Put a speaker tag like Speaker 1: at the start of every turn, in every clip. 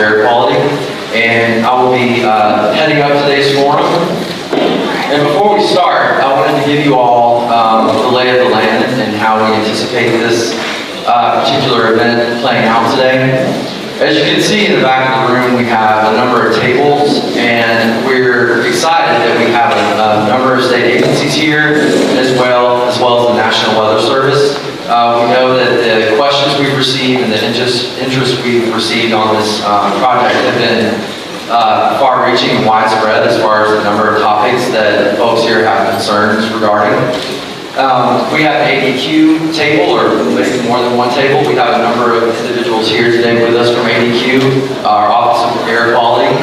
Speaker 1: air quality, and I will be heading up today's forum. And before we start, I wanted to give you all the lay of the land and how we anticipate this particular event playing out today. As you can see in the back of the room, we have a number of tables, and we're excited that we have a number of state agencies here, as well as the National Weather Service. We know that the questions we've received and the interest we've received on this project have been far-reaching and widespread as far as the number of topics that folks here have concerns regarding. We have an ADEQ table, or maybe more than one table. We have a number of individuals here today with us from ADEQ, our Office of Air Quality,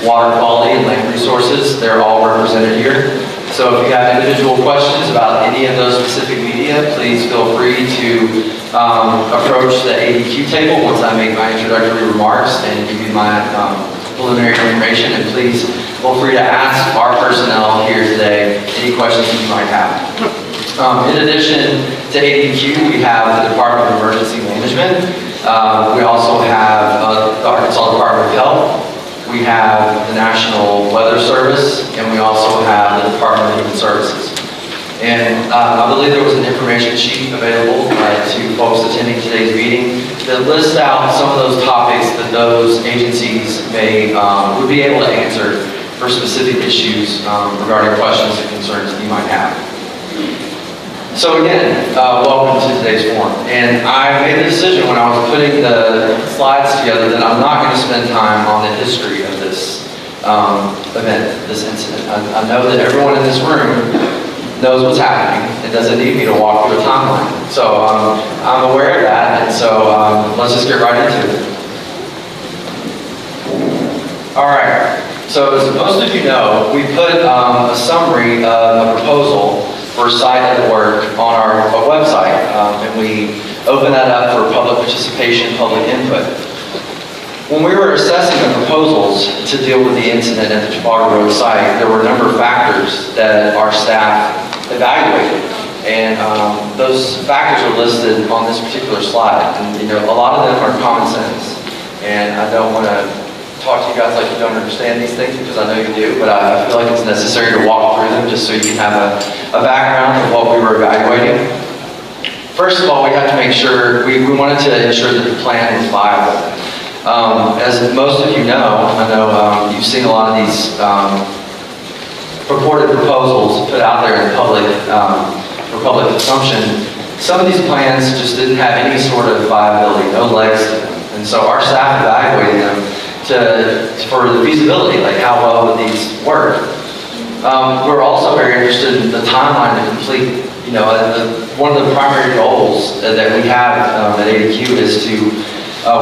Speaker 1: Water Quality, and Land Resources. They're all represented here. So if you have individual questions about any of those specific media, please feel free to approach the ADEQ table once I make my introductory remarks and give you my preliminary information. And please feel free to ask our personnel here today any questions you might have. In addition to ADEQ, we have the Department of Emergency Management. We also have the Arkansas Department of Health. We have the National Weather Service, and we also have the Department of Human Services. And I believe there was an information sheet available to folks attending today's meeting that lists out some of those topics that those agencies would be able to answer for specific issues regarding questions and concerns that you might have. So again, welcome to today's forum. And I made the decision when I was putting the slides together that I'm not going to spend time on the history of this event, this incident. I know that everyone in this room knows what's happening. It doesn't need me to walk through a timeline. So I'm aware of that, and so let's just get right into it. All right, so as most of you know, we put a summary of a proposal for site of work on our website, and we open that up for public participation, public input. When we were assessing the proposals to deal with the incident at the Trafalgar Road site, there were a number of factors that our staff evaluated, and those factors are listed on this particular slide. And a lot of them are common sense, and I don't want to talk to you guys like you don't understand these things, because I know you do, but I feel like it's necessary to walk through them just so you can have a background of what we were evaluating. First of all, we had to make sure, we wanted to ensure that the plan was viable. As most of you know, I know you've seen a lot of these purported proposals put out there in public for public consumption. Some of these plans just didn't have any sort of viability, no legs to them. And so our staff evaluated them for the feasibility, like how well would these work. We're also very interested in the timeline to complete. One of the primary goals that we have at ADEQ is to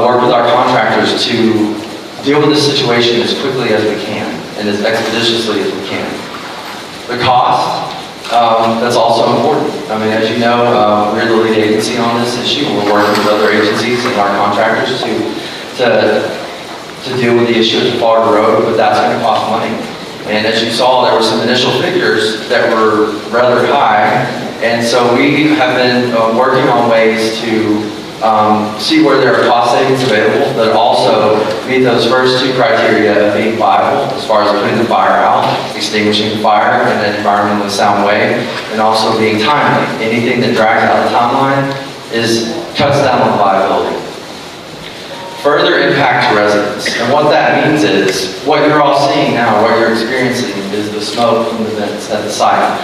Speaker 1: work with our contractors to deal with this situation as quickly as we can and as expeditiously as we can. The cost, that's also important. I mean, as you know, we're the lead agency on this issue. We're working with other agencies and our contractors to deal with the issue at Trafalgar Road, but that's going to cost money. And as you saw, there were some initial figures that were rather high, and so we have been working on ways to see where there are cost savings available that also meet those first two criteria of being viable, as far as putting the fire out, extinguishing the fire in an environmentally sound way, and also being timely. Anything that drags out the timeline cuts down on viability. Further impact to residents. And what that means is, what you're all seeing now, what you're experiencing is the smoke from the vents at the site.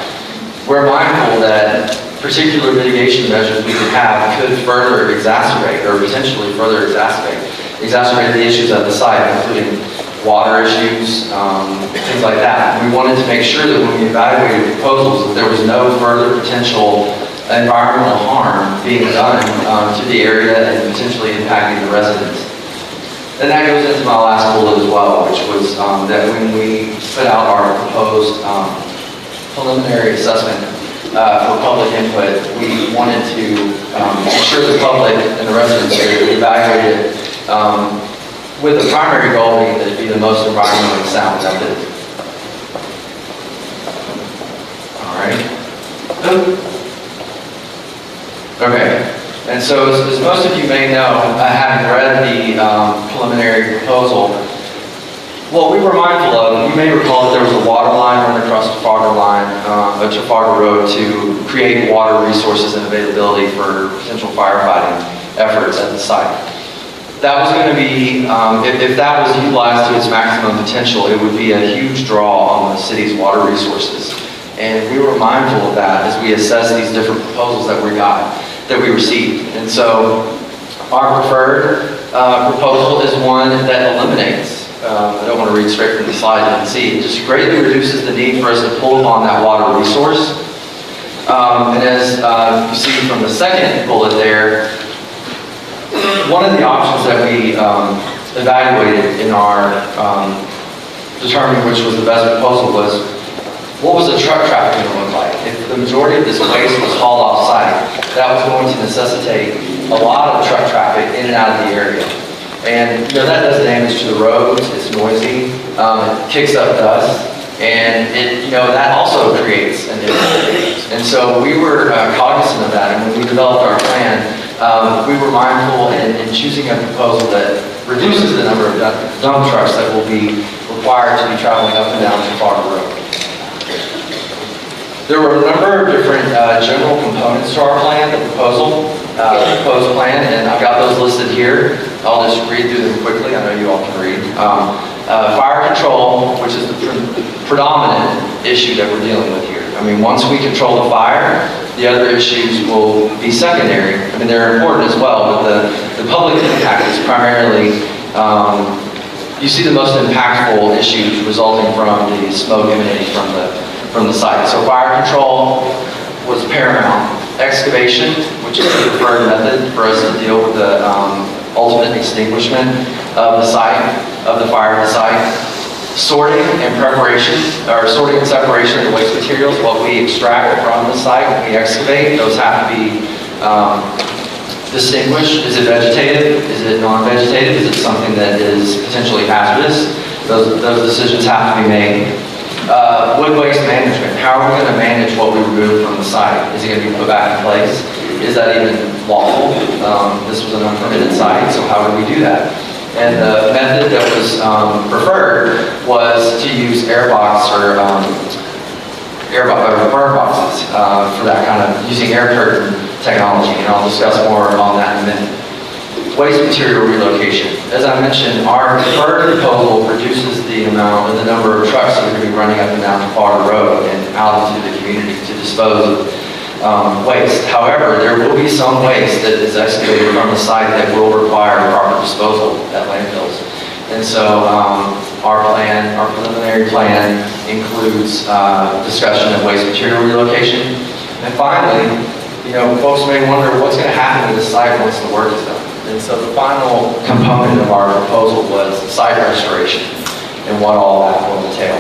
Speaker 1: We're mindful that particular mitigation measures we could have could further exacerbate, or potentially further exacerbate the issues at the site, including water issues, things like that. We wanted to make sure that when we evaluated proposals that there was no further potential environmental harm being done to the area and potentially impacting the residents. And that goes into my last bullet as well, which was that when we put out our proposed preliminary assessment for public input, we wanted to ensure the public and the residents here evaluated with the primary goal being that it be the most environmentally sound method. All right. Okay. And And so, as most of you may know, having read the preliminary proposal, what we were mindful of, you may recall that there was a water line running across Trafalgar Road to create water resources and availability for potential firefighting efforts at the site. That was going to be, if that was utilized to its maximum potential, it would be a huge draw on the city's water resources. And we were mindful of that as we assessed these different proposals that we received. And so our preferred proposal is one that eliminates, I don't want to read straight from the slide, you can see, it just greatly reduces the need for us to pull upon that water resource. And as you see from the second bullet there, one of the options that we evaluated in our determining which was the best proposal was, what was the truck traffic going to look like? If the majority of this waste was hauled off-site, that was going to necessitate a lot of truck traffic in and out of the area. And that does damage to the roads, it's noisy, it kicks up dust, and that also creates an issue. And so we were cognizant of that, and when we developed our plan, we were mindful in choosing a proposal that reduces the number of dump trucks that will be required to be traveling up and down Trafalgar Road. There were a number of different general components to our plan, the proposed plan, and I've got those listed here. I'll just read through them quickly. I know you all can read. Fire control, which is the predominant issue that we're dealing with here. I mean, once we control the fire, the other issues will be secondary. I mean, they're important as well, but the public impact is primarily, you see the most impactful issues resulting from the smoke emanating from the site. So fire control was paramount. Excavation, which is the preferred method for us to deal with the ultimate extinguishment of the site, of the fire at the site. Sorting and preparation, or sorting and separation of the waste materials, what we extract from the site, when we excavate, those have to be distinguished. Is it vegetative? Is it non-vegetative? Is it something that is potentially hazardous? Those decisions have to be made. Wood waste management. How are we going to manage what we remove from the site? Is it going to be put back in place? Is that even lawful? This was an unpermitted site, so how would we do that? And the method that was preferred was to use airbox or burn boxes for that kind of, using air curtain technology, and I'll discuss more on that in a minute. Waste material relocation. As I mentioned, our preferred proposal reduces the amount or the number of trucks that are going to be running up and down Trafalgar Road and out into the community to dispose of waste. However, there will be some waste that is excavated from the site that will require proper disposal at landfills. And so our preliminary plan includes discussion of waste material relocation. And finally, folks may wonder what's going to happen to the site once the work is done. And so the final component of our proposal was site restoration and what all that will entail.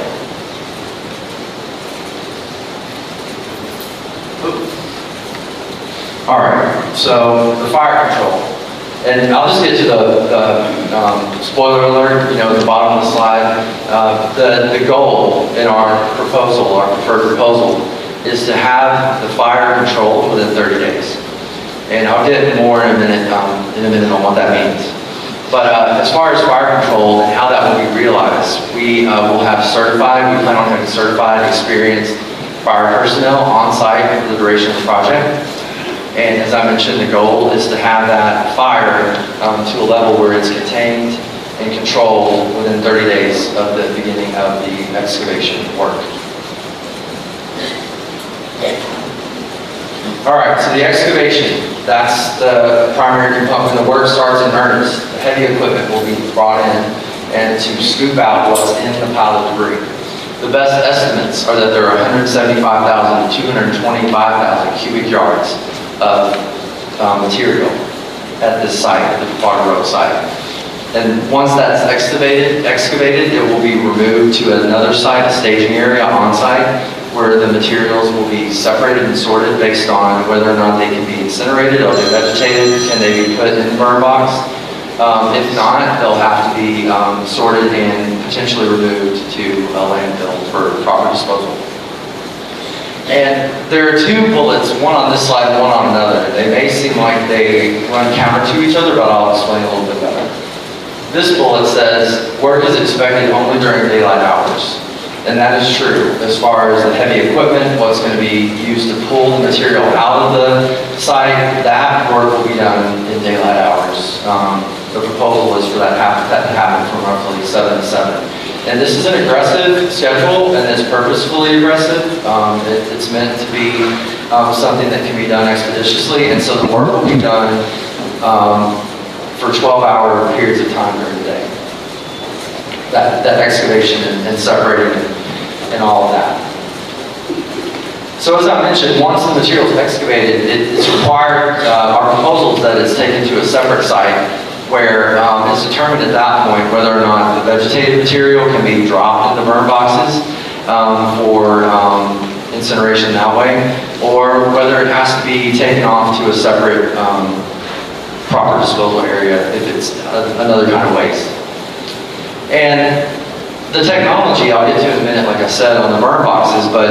Speaker 1: All right, so the fire control. And I'll just get to the spoiler alert, at the bottom of the slide. The goal in our proposal, our preferred proposal, is to have the fire controlled within 30 days. And I'll get more in a minute on what that means. But as far as fire control and how that will be realized, we will have we plan on having certified, experienced fire personnel on site for the duration of the project. And as I mentioned, the goal is to have that fire to a level where it's contained and controlled within 30 days of the beginning of the excavation work. All right, so the excavation, that's the primary component. The work starts in earnest. The heavy equipment will be brought in and to scoop out what's in the pile of debris. The best estimates are that there are 175,000 to 225,000 cubic yards of material at this site, at the Trafalgar Road site. And once that's excavated, it will be removed to another site, a staging area on site, where the materials will be separated and sorted based on whether or not they can be incinerated, are they vegetated, can they be put in the burn box. If not, they'll have to be sorted and potentially removed to a landfill for proper disposal. And there are two bullets, one on this slide and one on another. They may seem like they run counter to each other, but I'll explain a little bit better. This bullet says, work is expected only during daylight hours. And that is true as far as the heavy equipment, what's going to be used to pull the material out of the site. That work will be done in daylight hours. The proposal is for that to happen from roughly 7 to 7. And this is an aggressive schedule, and it's purposefully aggressive. It's meant to be something that can be done expeditiously, and so the work will be done for 12-hour periods of time during the day. That excavation and separating and all of that. So as I mentioned, once the material is excavated, it's required, our proposal is that it's taken to a separate site where it's determined at that point whether or not the vegetative material can be dropped in the burn boxes for incineration that way, or whether it has to be taken off to a separate proper disposal area if it's another kind of waste. And the technology, I'll get to in a minute, like I said, on the burn boxes, but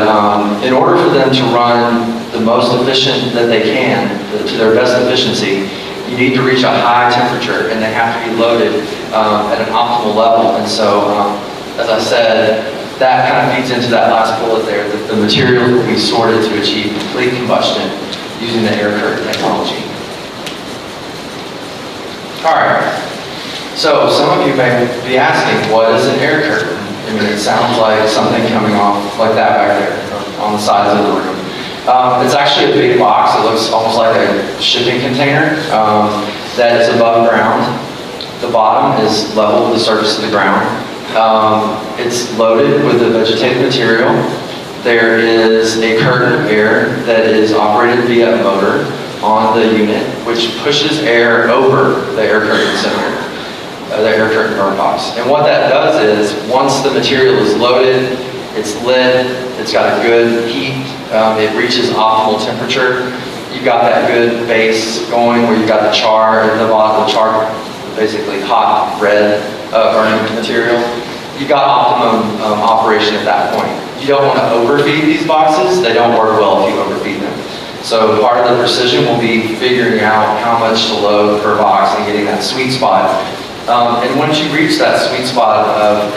Speaker 1: in order for them to run the most efficient that they can, to their best efficiency, you need to reach a high temperature, and they have to be loaded at an optimal level. And so, as I said, that kind of feeds into that last bullet there, that the material will be sorted to achieve complete combustion using the air curtain technology. All right. So, some of you may be asking, what is an air curtain? I mean, it sounds like something coming off like that back there on the sides of the room. It's actually a big box. It looks almost like a shipping container that is above ground. The bottom is level with the surface of the ground. It's loaded with the vegetative material. There is a curtain of air that is operated via a motor on the unit, which pushes air over the air curtain center, the air curtain burn box. And what that does is, once the material is loaded, it's lit, it's got a good heat, it reaches optimal temperature. You've got that good base going where you've got the char at the bottom, the char, basically hot red burning material. You've got optimum operation at that point. You don't want to overfeed these boxes. They don't work well if you overfeed them. So part of the precision will be figuring out how much to load per box and getting that sweet spot. And once you reach that sweet spot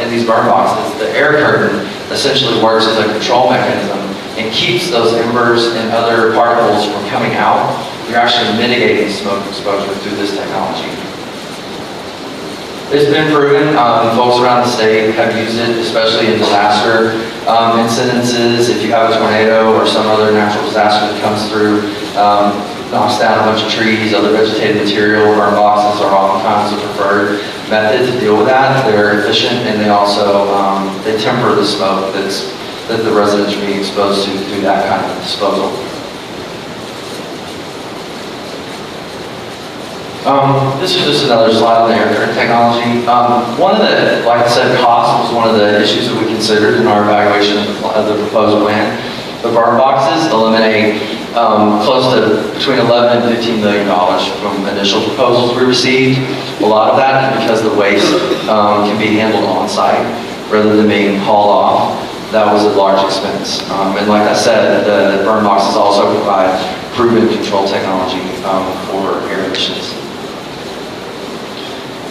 Speaker 1: in these burn boxes, the air curtain essentially works as a control mechanism and keeps those embers and other particles from coming out. You're actually mitigating smoke exposure through this technology. It's been proven, folks around the state have used it, especially in disaster incidences. If you have a tornado or some other natural disaster that comes through, knocks down a bunch of trees, other vegetative material, burn boxes are oftentimes the preferred method to deal with that. They're efficient, and they also they temper the smoke that the residents are being exposed to through that kind of disposal. This is just another slide on the air curtain technology. One of the, like I said, cost was one of the issues that we considered in our evaluation of the proposed plan. The burn boxes eliminate close to between $11 and $15 million from initial proposals we received. A lot of that is because the waste can be handled on site rather than being hauled off. That was a large expense. And like I said, the burn boxes also provide proven control technology for air emissions.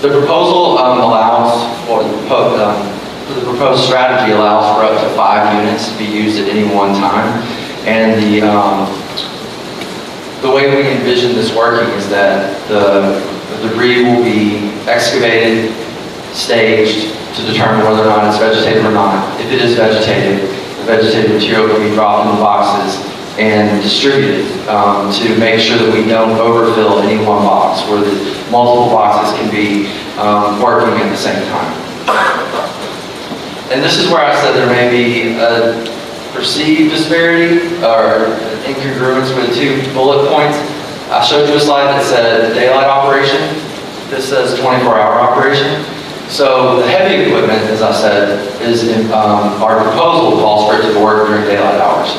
Speaker 1: The proposal allows, or the proposed strategy allows for up to 5 units to be used at any one time. And the way we envision this working is that the debris will be excavated, staged to determine whether or not it's vegetative or not. If it is vegetative, the vegetative material can be dropped in the boxes and distributed to make sure that we don't overfill any one box, where the multiple boxes can be working at the same time. And this is where I said there may be a perceived disparity or incongruence with the 2 bullet points. I showed you a slide that said daylight operation. This says 24-hour operation. So the heavy equipment, as I said, is in our proposal calls for it to work during daylight hours.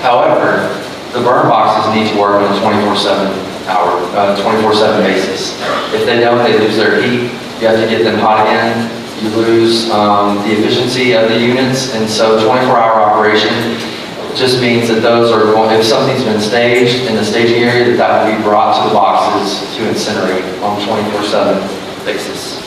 Speaker 1: However, the burn boxes need to work on a 24/7 basis. If they don't, they lose their heat. You have to get them hot again. You lose the efficiency of the units, and so 24-hour operation It just means that those are going, if something's been staged in the staging area, that will be brought to the boxes to incinerate on a 24/7 basis.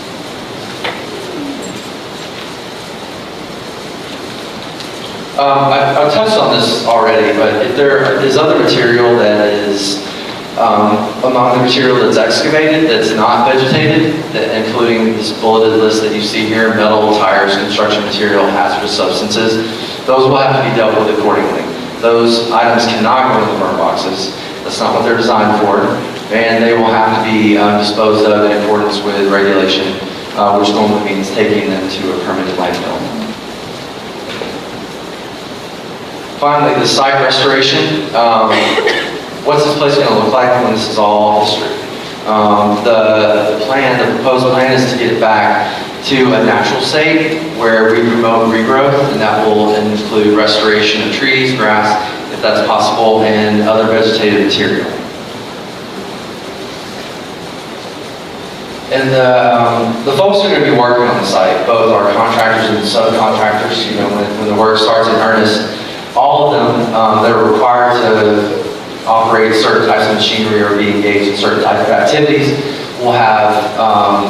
Speaker 1: I've touched on this already, but if there is other material that is among the material that's excavated, that's not vegetated, including this bulleted list that you see here, metal, tires, construction material, hazardous substances, those will have to be dealt with accordingly. Those items cannot go in the burn boxes. That's not what they're designed for. And they will have to be disposed of in accordance with regulation, which normally means taking them to a permanent landfill. Finally, the site restoration. What's this place going to look like when this is all history? The proposed plan is to get it back to a natural state where we promote regrowth, and that will include restoration of trees, grass, if that's possible, and other vegetative material. And the folks who are going to be working on the site, both our contractors and subcontractors, you know, when the work starts in earnest, all of them that are required to operate certain types of machinery or be engaged in certain types of activities will have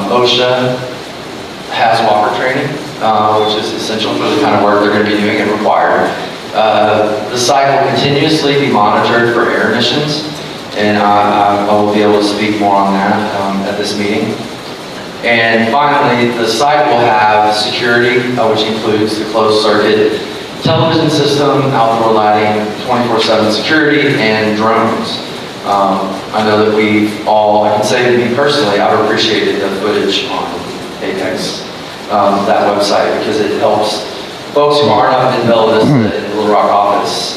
Speaker 1: OSHA HAZWalker training, which is essential for the kind of work they're going to be doing and required. The site will continuously be monitored for air emissions, and I will be able to speak more on that at this meeting. And finally, the site will have security, which includes the closed circuit television system, outdoor lighting, 24/7 security, and drones. I know that I can say to me personally, I've appreciated the footage on ADEQ, that website, because it helps folks who aren't up in Bella Vista in the Little Rock office.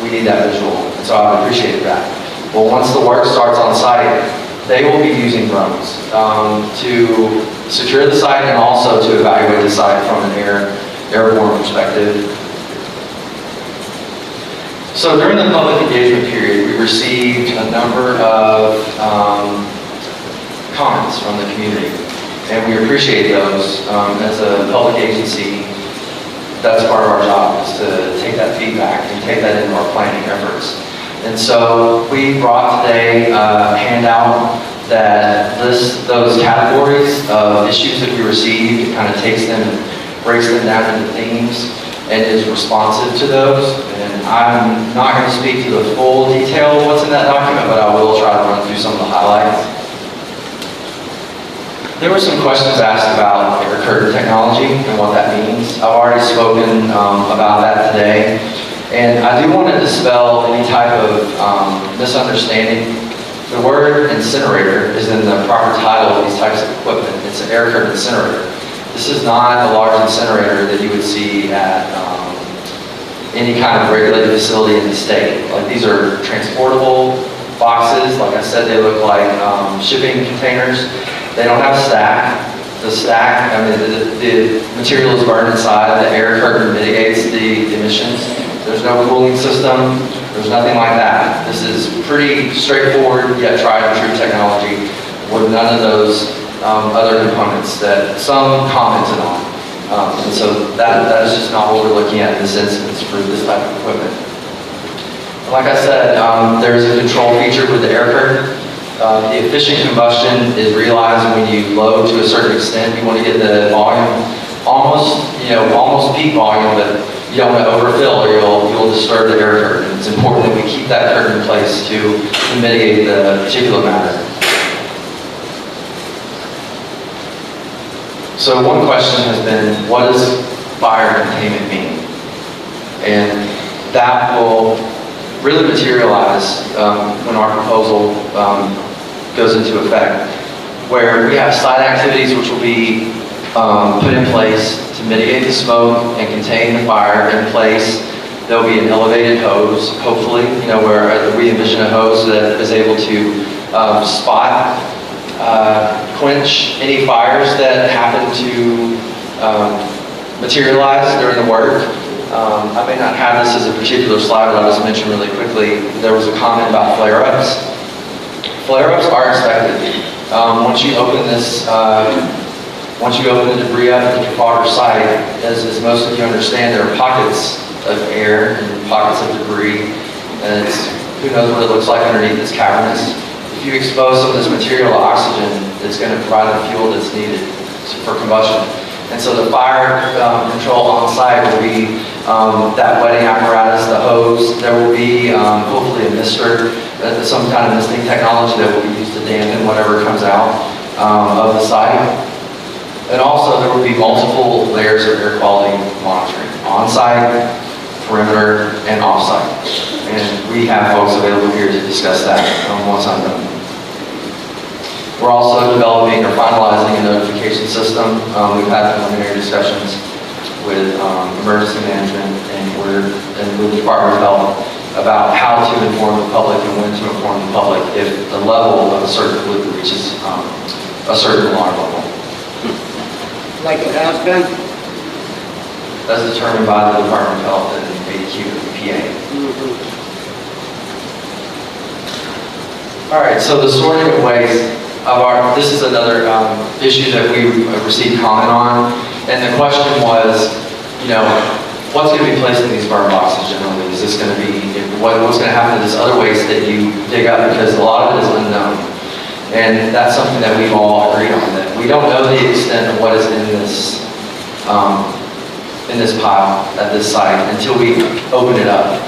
Speaker 1: We need that visual, and so I've appreciated that. Well, once the work starts on site, they will be using drones to secure the site and also to evaluate the site from an airborne perspective. So during the public engagement period, we received a number of comments from the community, and we appreciate those. As a public agency, that's part of our job, is to take that feedback and take that into our planning efforts. And so we brought today a handout that lists those categories of issues that we received. It kind of takes them and breaks them down into themes and is responsive to those. And I'm not going to speak to the full detail of what's in that document, but I will try to run through some of the highlights. There were some questions asked about air curtain technology and what that means. I've already spoken about that today. And I do want to dispel any type of misunderstanding. The word incinerator is in the proper title of these types of equipment. It's an air curtain incinerator. This is not a large incinerator that you would see at any kind of regulated facility in the state. Like, these are transportable boxes. Like I said, they look like shipping containers. They don't have a stack. The stack, I mean, the material is burned inside. The air curtain mitigates the emissions. There's no cooling system. There's nothing like that. This is pretty straightforward yet tried and true technology with none of those other components that some commented on. And so that is just not what we're looking at in this instance for this type of equipment. Like I said, there's a control feature with the air curtain. The efficient combustion is realized when you load to a certain extent. You want to get the volume almost peak volume, but you don't want to overfill or you'll disturb the air curtain. It's important that we keep that curtain in place to mitigate the particulate matter. So one question has been, what does fire containment mean? And that will really materialize when our proposal goes into effect, where we have site activities which will be put in place to mitigate the smoke and contain the fire in place. There'll be an elevated hose, hopefully, where we envision a hose that is able to spot, quench any fires that happen to materialize during the work. I may not have this as a particular slide, but I'll just mention really quickly, there was a comment about flare-ups. Flare-ups are expected. Once you open the debris up at the Trafalgar site, as most of you understand, there are pockets of air and pockets of debris. And who knows what it looks like underneath. It's cavernous. If you expose some of this material to oxygen, it's going to provide the fuel that's needed for combustion. And so the fire control on site will be that wetting apparatus, the hose. There will be hopefully a mister, some kind of misting technology that will be used to dampen whatever comes out of the site. And also there will be multiple layers of air quality monitoring, on-site, perimeter, and off-site. And we have folks available here to discuss that once I'm done. We're also developing or finalizing a notification system. We've had preliminary discussions with emergency management and with the Department of Health about how to inform the public and when to inform the public if the level of a certain pollutant reaches a certain alarm level.
Speaker 2: Like it has been?
Speaker 1: That's determined by the Department of Health and ADEQ PA. All right, so the sorting of waste. This is another issue that we received comment on, and the question was, what's going to be placed in these burn boxes generally? Is this going to be, what's going to happen to this other waste that you dig up, because a lot of it is unknown. And that's something that we've all agreed on, that we don't know the extent of what is in this pile at this site until we open it up.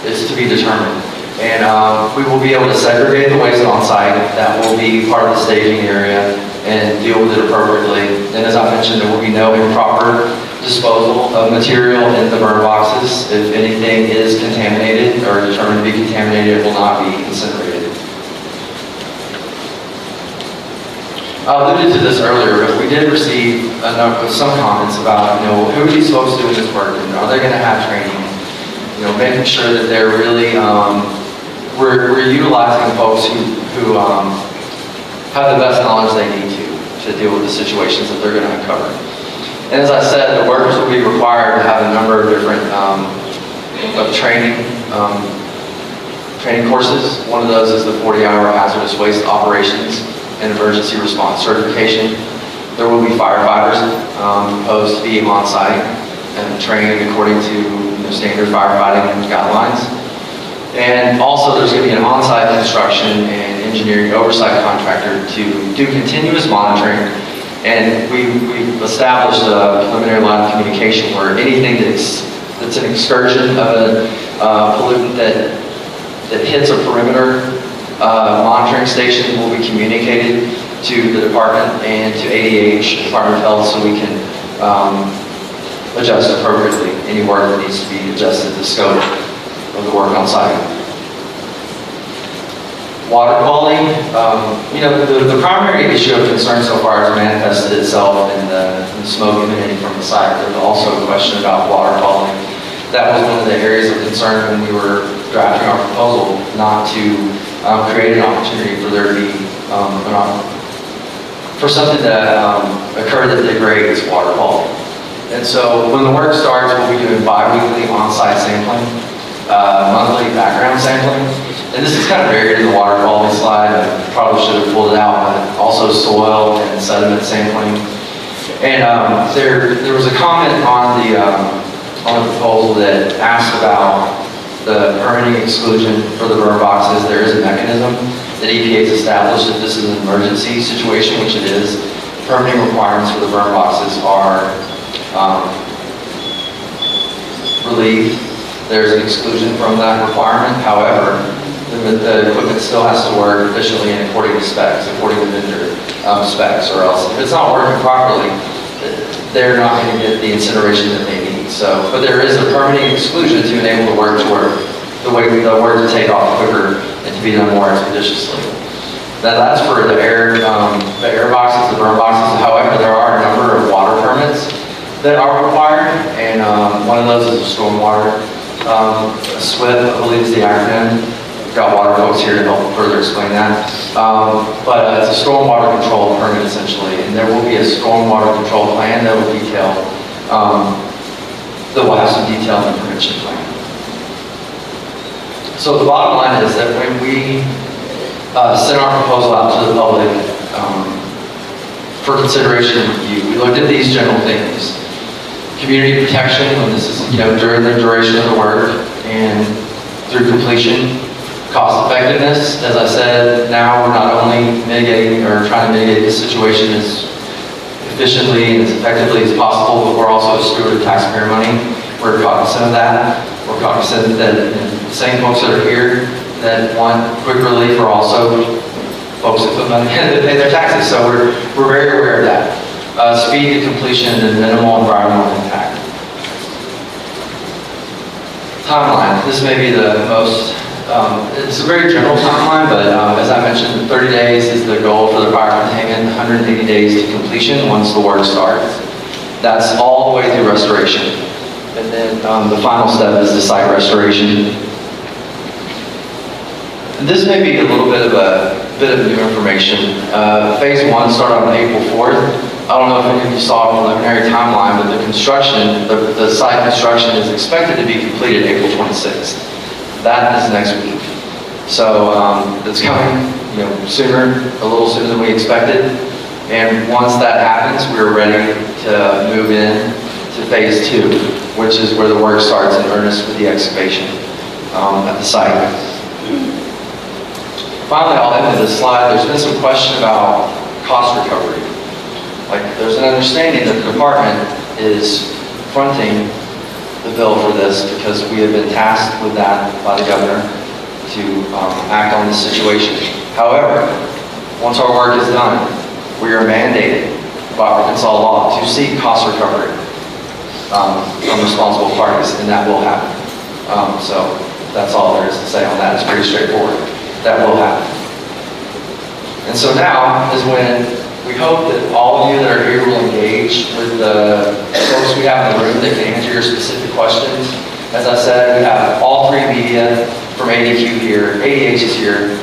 Speaker 1: It's to be determined. And we will be able to segregate the waste on site. That will be part of the staging area and deal with it appropriately. And as I mentioned, there will be no improper disposal of material in the burn boxes. If anything is contaminated or determined to be contaminated, it will not be incinerated. I alluded to this earlier, but we did receive some comments about, who are these folks doing this work, and are they going to have training? Making sure that they're really, we're utilizing folks who have the best knowledge they need to deal with the situations that they're going to uncover. And as I said, the workers will be required to have a number of different training courses. One of those is the 40-hour hazardous waste operations and emergency response certification. There will be firefighters proposed to be on site and trained according to standard firefighting guidelines. And also there's going to be an on-site construction and engineering oversight contractor to do continuous monitoring. And we've established a preliminary line of communication where anything that's an excursion of a pollutant that hits a perimeter monitoring station will be communicated to the department and to ADEQ, Department of Health, so we can adjust appropriately any work that needs to be adjusted to the scope of the work on site. Water quality, the primary issue of concern so far has manifested itself in the smoke emanating from the site. There's also a question about water quality. That was one of the areas of concern when we were drafting our proposal, not to create an opportunity for there to be for something that occurred that degrades water quality. And so when the work starts, we'll be doing bi-weekly on-site sampling, monthly background sampling. And this is kind of buried in the water quality slide. I probably should have pulled it out, but also soil and sediment sampling. And there was a comment on the proposal that asked about the permitting exclusion for the burn boxes. There is a mechanism that EPA has established if this is an emergency situation, which it is. Permitting requirements for the burn boxes are relieved. There's an exclusion from that requirement. However, the equipment still has to work efficiently and according to specs, according to vendor specs, or else if it's not working properly, they're not going to get the incineration that they need. So, but there is a permitting exclusion to enable the work to work, the work to take off quicker and to be done more expeditiously. Now that's for the air boxes, the burn boxes. However, there are a number of water permits that are required, and one of those is a stormwater SWIP, I believe is the acronym. We've got water folks here to help further explain that. But it's a stormwater control permit essentially, and there will be a stormwater control plan that will detail, that will have some detail in the prevention plan. So the bottom line is that when we sent our proposal out to the public for consideration and review, we looked at these general things. community protection when this is, during the duration of the work and through completion. Cost effectiveness, as I said, now we're not only mitigating or trying to mitigate the situation as efficiently and as effectively as possible, but we're also a steward of taxpayer money. We're cognizant of that. We're cognizant that the same folks that are here that want quick relief are also folks that put money in that pay their taxes. So we're very aware of that. Speed to completion and minimal environmental impact. Timeline. This may be the most, it's a very general timeline, but as I mentioned, 30 days is the goal for the fire containment, 180 days to completion once the work starts. That's all the way through restoration. And then the final step is the site restoration. And this may be a little bit of new information. Phase 1 started on April 4th. I don't know if any of you saw a preliminary timeline, but the construction, the site construction is expected to be completed April 26th. That is next week. So it's coming, sooner, a little sooner than we expected. And once that happens, we're ready to move in to phase 2, which is where the work starts in earnest with the excavation at the site. Finally, I'll end with this slide. There's been some question about cost recovery. Like, there's an understanding that the department is fronting the bill for this because we have been tasked with that by the governor to act on this situation. However, once our work is done, we are mandated by Arkansas law to seek cost recovery from responsible parties, and that will happen. So that's all there is to say on that. It's pretty straightforward. That will happen. And so now is when we hope that all of you that are here will engage with the folks we have in the room that can answer your specific questions. As I said, we have all three media from ADEQ here, ADH is here,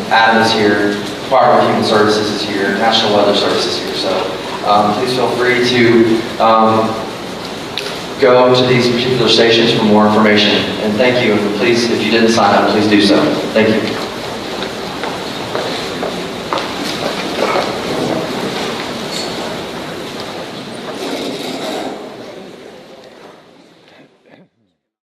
Speaker 1: Adam is here, Department of Human Services is here, National Weather Service is here. So please feel free to go to these particular stations for more information. And thank you. And please, if you didn't sign up, please do so. Thank you.